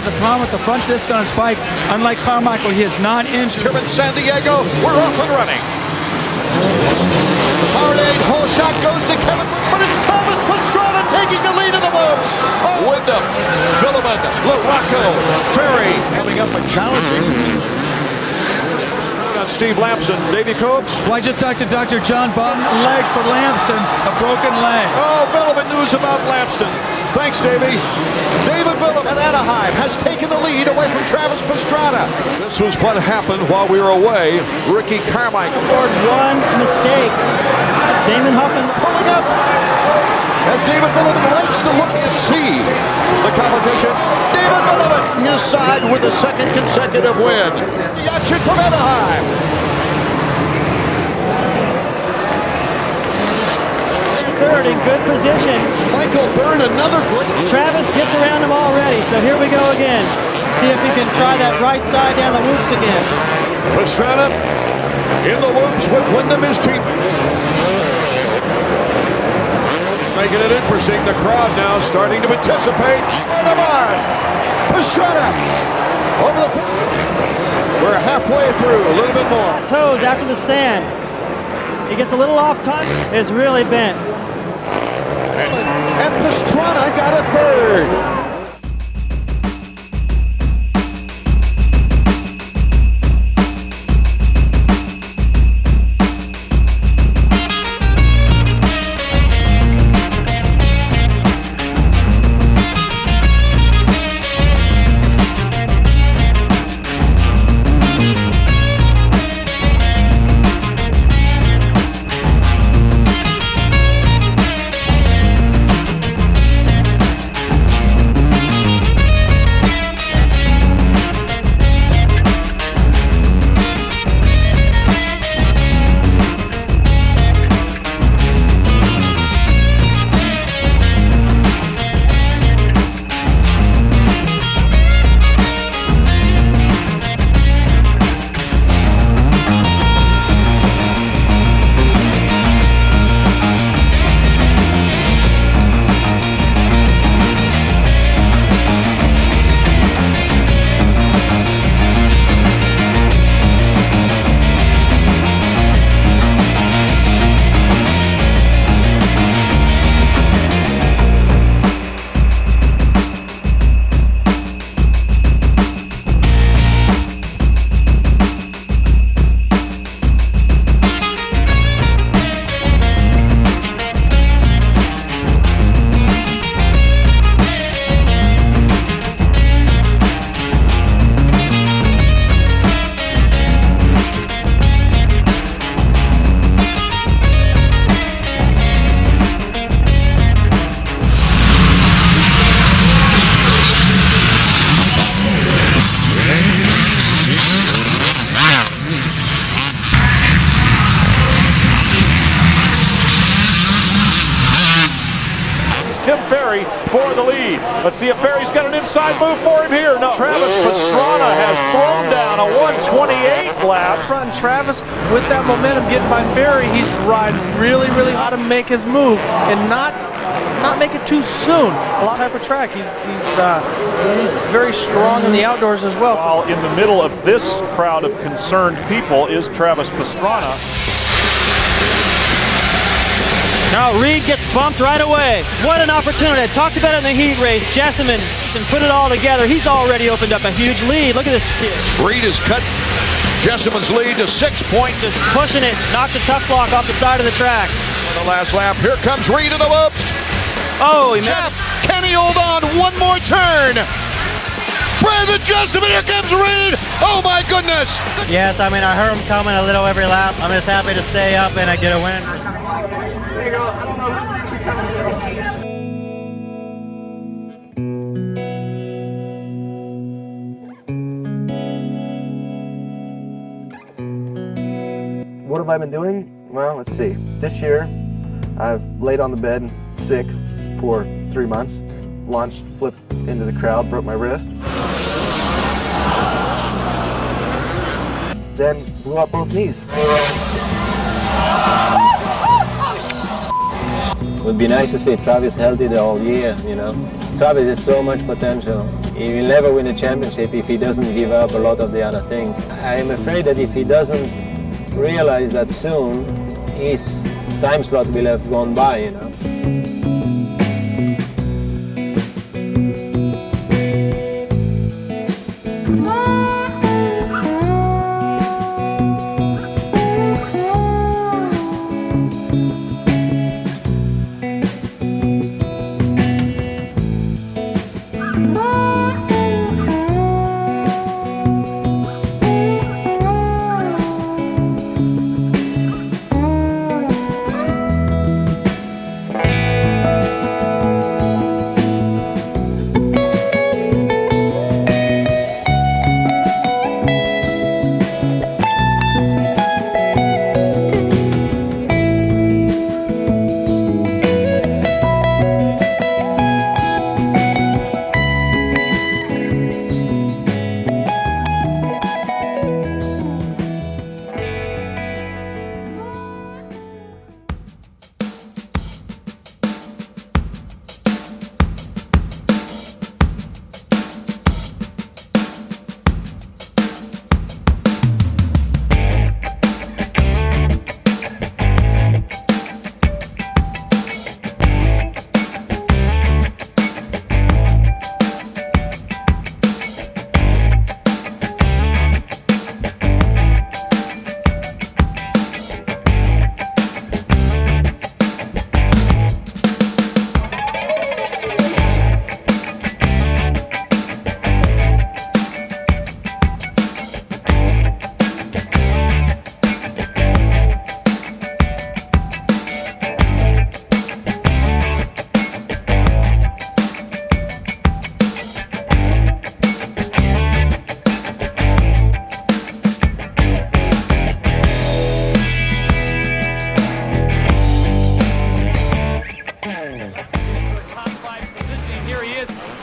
has a problem with the front disc on his bike. Unlike Carmichael, he is not injured. Here in San Diego, we're off and running. Hard 8, whole shot goes to Kevin, but it's Travis Pastrana taking the lead in the loops. Wyndham, Villeman, LaRocco, Ferry coming up and challenging. Steve Lamson, Davey Combs. Well, I just talked to Dr. John Bond. Leg for Lamson, a broken leg. Oh, Villeman news about Lamson. Thanks, Davey. David Villeman at Anaheim has taken the lead away from Travis Pastrana. This was what happened while we were away. Ricky Carmichael. One mistake. Damon Huffman pulling up as David Villeman likes to look and see the competition. David Villeman, his side with a second consecutive win. The action from Anaheim. Third in good position. Michael Byrne, another great. Travis gets around him already, so here we go again. See if he can try that right side down the whoops again. Pastrana in the whoops with Wyndham, his team. Making it interesting. The crowd now starting to anticipate. Pastrana over the field. We're halfway through, a little bit more. Toes after the sand. He gets a little off time. It's really bent. And Pastrana got a third. Ferry for the lead. Let's see if Ferry's got an inside move for him here. No, Travis Pastrana has thrown down a 128 lap. Front Travis with that momentum getting by Ferry, he's riding really hard to make his move and not make it too soon. A lot of type of track. He's very strong in the outdoors as well. While in the middle of this crowd of concerned people is Travis Pastrana. Now Reed gets bumped right away. What an opportunity. I talked about it in the heat race. Jessamine and put it all together. He's already opened up a huge lead. Look at this kid. Reed has cut Jessamine's lead to 6 points. Just pushing it. Knocks a tough block off the side of the track. On the last lap, here comes Reed in the whoops. Oh, he missed. Can he hold on one more turn? Brandon Jessamine, here comes Reed. Oh my goodness. Yes, I mean, I heard him coming a little every lap. I'm just happy to stay up and I get a win. There you go. What have I been doing? Well, let's see. This year, I've laid on the bed sick for 3 months. Launched, flipped into the crowd, broke my wrist. Then blew up both knees. It would be nice to see Travis healthy the whole year, you know. Travis has so much potential. He will never win a championship if he doesn't give up a lot of the other things. I am afraid that if he doesn't realize that soon, his time slot will have gone by, you know.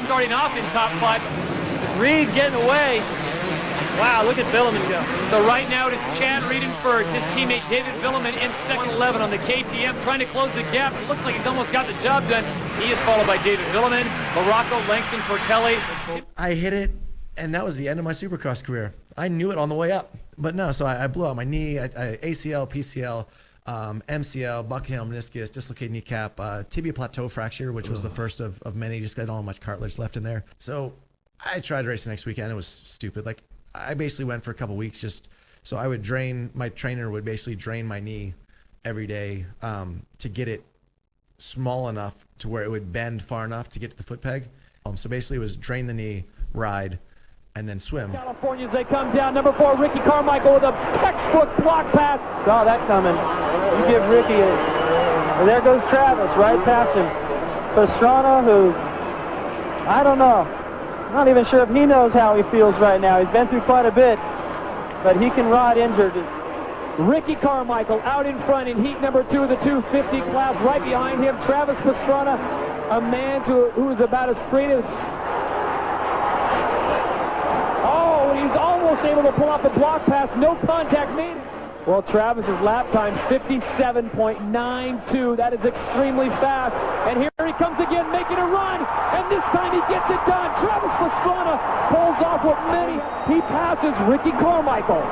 Starting off in top 5. Reed getting away. Wow, look at Villeman go. So right now it is Chad Reed in first. His teammate David Villeman in second. 11 on the KTM, trying to close the gap. It looks like he's almost got the job done. He is followed by David Villeman, Morocco, Langston, Tortelli. I hit it, and that was the end of my supercross career. I knew it on the way up, but no. So I blew out my knee, ACL, PCL, MCL, buccal meniscus, dislocated kneecap, tibia plateau fracture, which was the first of many. Just got all much cartilage left in there. So I tried to race the next weekend. It was stupid. Like, I basically went for a couple weeks just so I would drain. My trainer would basically drain my knee every day to get it small enough to where it would bend far enough to get to the foot peg. So basically, it was drain the knee, ride, and then swim. California as they come down. Number 4, Ricky Carmichael with a textbook block pass. Saw that coming. You give Ricky a... And there goes Travis right past him. Pastrana, who, I don't know. I'm not even sure if he knows how he feels right now. He's been through quite a bit, but he can ride injured. Ricky Carmichael out in front in heat number 2 of the 250 class. Right behind him, Travis Pastrana, a man who is about as creative. He's almost able to pull off the block pass, no contact made. Well, Travis's lap time, 57.92. That is extremely fast. And here he comes again, making a run. And this time he gets it done. Travis Pastrana pulls off what many. He passes Ricky Carmichael.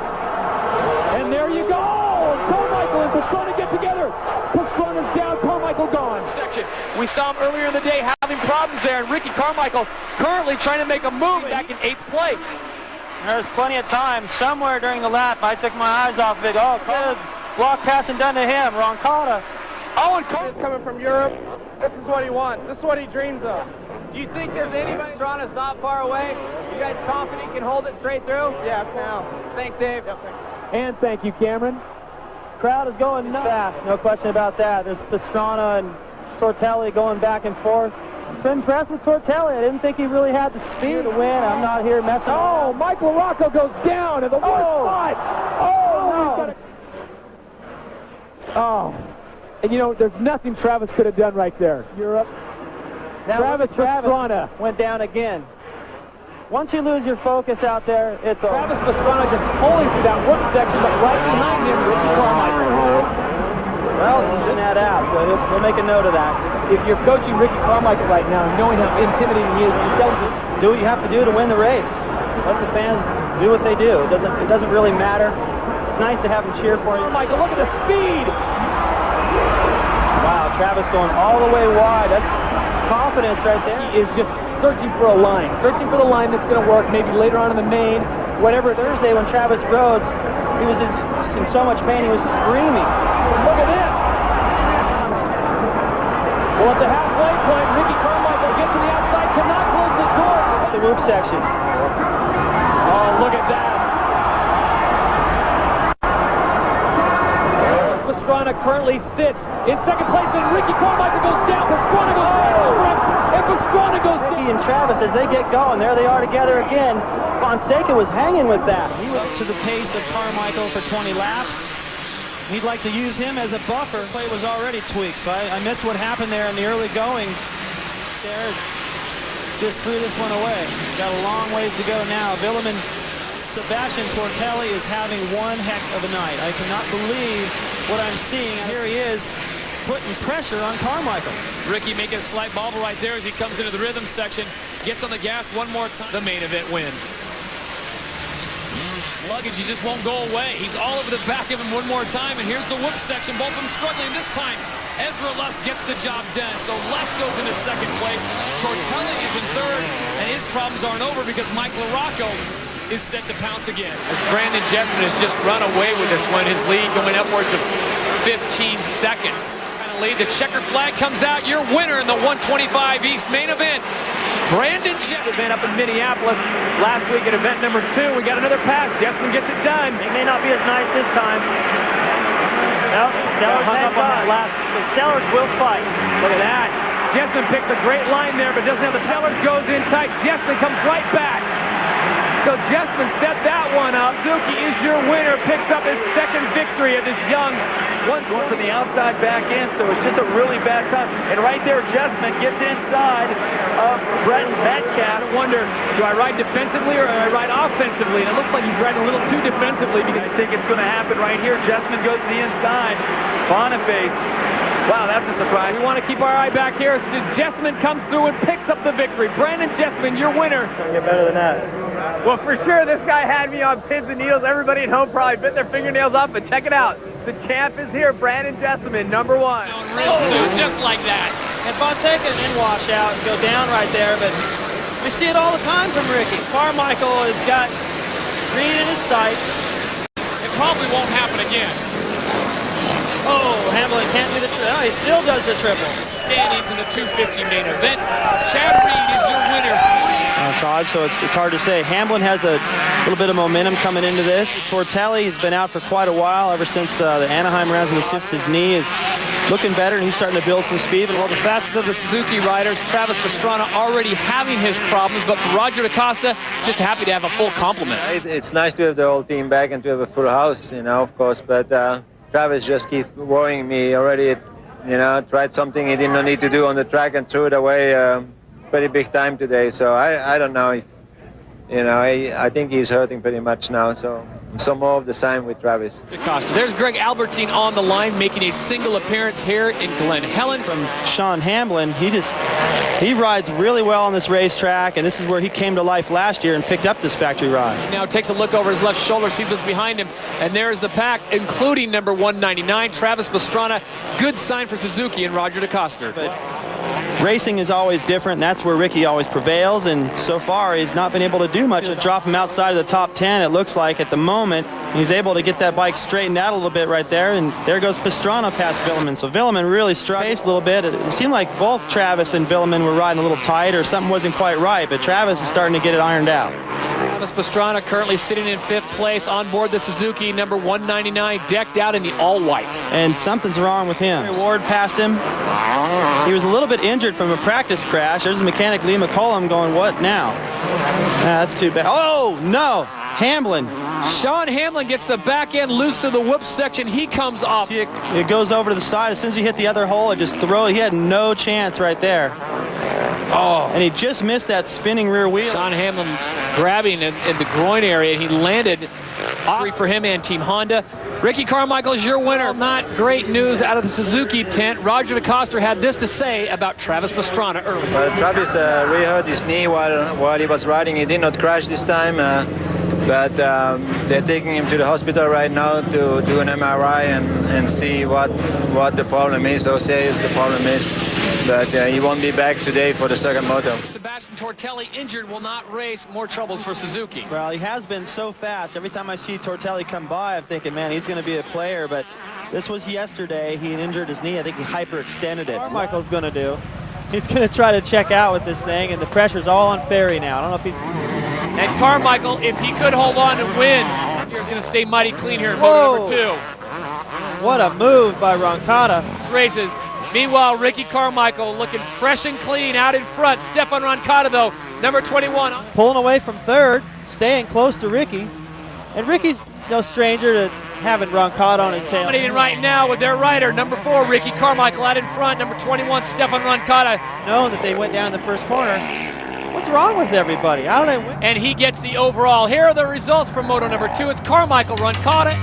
And there you go. Carmichael and Pastrana get together. Pastrana's down, Carmichael gone. Section. We saw him earlier in the day having problems there. And Ricky Carmichael currently trying to make a move back in 8th place. There's plenty of time. Somewhere during the lap, I took my eyes off of it. Oh, good. Block passing done to him. Roncada. Oh, and Carter's coming from Europe. This is what he wants. This is what he dreams of. Do you think there's anybody? Pastrana's not far away. You guys confident you can hold it straight through? Yeah, now. Thanks, Dave. Yep, thanks. And thank you, Cameron. Crowd is going nuts. Fast, no question about that. There's Pastrana and Tortelli going back and forth. Been impressed with Tortelli. I didn't think he really had the speed to win. I'm not here messing around. Oh, Mike Morocco goes down in the worst spot. Oh, no. Oh. And you know, there's nothing Travis could have done right there. Europe. Travis Pastrana went down again. Once you lose your focus out there, it's over. Travis Pastrana just pulling through that work section, but right behind him, Ricky Carmichael. Well, he's that out, so he'll make a note of that. If you're coaching Ricky Carmichael right now, knowing how intimidating he is, you tell him just Do what you have to do to win the race. Let the fans do what they do. It doesn't really matter. It's nice to have them cheer for you. Michael, look at the speed. Wow, Travis going all the way wide. That's confidence right there. He is just searching for a line, searching for the line that's going to work. Maybe later on in the main, whatever. Thursday when Travis rode, he was in so much pain, he was screaming. Look at this. Well, at the halfway point, Ricky Carmichael gets to the outside, cannot close the door. The whoop section. Oh, look at that. Pastrana currently sits in second place, and Ricky Carmichael goes down. Pastrana goes right over him, and Pastrana goes down. Ricky and Travis, as they get going, there they are together again. Fonseca was hanging with that. He was up to the pace of Carmichael for 20 laps. He'd like to use him as a buffer. Play was already tweaked, so I missed what happened there in the early going. There, just threw this one away. He's got a long ways to go now. Villeman, Sebastian Tortelli is having one heck of a night. I cannot believe what I'm seeing. Here he is putting pressure on Carmichael. Ricky making a slight bobble right there as he comes into the rhythm section. Gets on the gas one more time. The main event win. Luggage, he just won't go away. He's all over the back of him one more time, and here's the whoop section. Both of them struggling this time. Ezra Lusk gets the job done, so Lusk goes into second place. Tortelli is in third, and his problems aren't over because Mike LaRocco is set to pounce again. As Brandon Jessamine has just run away with this one, his lead going upwards of 15 seconds. Lead, the checkered flag comes out. Your winner in the 125 East main event, Brandon Jessamine. Event up in Minneapolis last week at event number 2. We got another pass. Jessamine gets it done. He may not be as nice this time. No, Sellers hung up on that last. The Sellers will fight. Look at that. Jessamine picks a great line there, but doesn't have the Sellers goes in tight. Jessamine comes right back. So Jessamine set that one up. Suzuki is your winner. Picks up his second victory of this young one. Going from the outside back in, so it's just a really bad time. And right there, Jessamine gets inside of Brett Metcalf. I wonder, do I ride defensively or do I ride offensively? And it looks like he's riding a little too defensively because I think it's going to happen right here. Jessamine goes to the inside. Boniface. Wow, that's a surprise. We want to keep our eye back here. Jessamine comes through and picks up the victory. Brandon Jessamine, your winner. Get better than that. Well, for sure, this guy had me on pins and needles. Everybody at home probably bit their fingernails off, but check it out. The champ is here, Brandon Jessamine, #1. Real soon, just like that. And Fonseca didn't wash out and go down right there, but we see it all the time from Ricky. Carmichael has got greed in his sights. It probably won't happen again. Oh, Hamlin can't do the triple. Oh, he still does the triple. Standings in the 250 main event. Chad Reed is your winner. Todd, so it's hard to say. Hamlin has a little bit of momentum coming into this. Tortelli has been out for quite a while, ever since the Anaheim rounds in the sixth. His knee is looking better, and he's starting to build some speed. Well, the fastest of the Suzuki riders, Travis Pastrana, already having his problems, but for Roger DaCosta, just happy to have a full complement. It's nice to have the whole team back and to have a full house, of course, but Travis just keeps worrying me already. Tried something he did not need to do on the track and threw it away pretty big time today. So I don't know if, I think he's hurting pretty much now. So more of the same with Travis. There's Greg Albertine on the line, making a single appearance here in Glen Helen. From Sean Hamlin, he rides really well on this racetrack, and this is where he came to life last year and picked up this factory ride. Now takes a look over his left shoulder, sees what's behind him, and there's the pack, including number 199, Travis Pastrana. Good sign for Suzuki and Roger DaCosta. But racing is always different, and that's where Ricky always prevails, and so far he's not been able to do much. To drop him outside of the top 10, it looks like, at the moment. He's able to get that bike straightened out a little bit right there, and there goes Pastrana past Villeman. So Villeman really struck a little bit. It seemed like both Travis and Villeman were riding a little tight, or something wasn't quite right, but Travis is starting to get it ironed out. Travis Pastrana currently sitting in 5th place on board the Suzuki, number 199, decked out in the all-white. And something's wrong with him. Ward passed him. He was a little bit injured from a practice crash. There's the mechanic Lee McCollum going, what now? That's too bad. Oh, no! Hamlin. Sean Hamlin gets the back end loose through the whoop section. He comes off. See, it goes over to the side. As soon as he hit the other hole, it just he had no chance right there. Oh. And he just missed that spinning rear wheel. Sean Hamlin grabbing in the groin area, and he landed. For him and Team Honda. Ricky Carmichael is your winner. Not great news out of the Suzuki tent. Roger DeCoster had this to say about Travis Pastrana earlier. Well, Travis re-hurt his knee while he was riding. He did not crash this time, but they're taking him to the hospital right now to do an MRI and see what the problem is, how serious the problem is. But he won't be back today for the second moto. Sebastian Tortelli injured, will not race. More troubles for Suzuki. Well, he has been so fast. Every time I see Tortelli come by, I'm thinking, man, he's going to be a player. But this was yesterday. He injured his knee. I think he hyperextended it. Carmichael's going to do. He's going to try to check out with this thing, and the pressure's all on Ferry now. I don't know if he's... And Carmichael, if he could hold on and win, he's going to stay mighty clean here in moto number 2. What a move by Roncada. This races. Meanwhile, Ricky Carmichael looking fresh and clean out in front. Stefan Roncada, though, number 21. Pulling away from third, staying close to Ricky. And Ricky's no stranger to having Roncada on his tail. Dominating right now with their rider, number 4, Ricky Carmichael out in front. Number 21, Stefan Roncada. Knowing that they went down the first corner. What's wrong with everybody? How do they win? And he gets the overall. Here are the results from moto number 2. It's Carmichael, Roncada,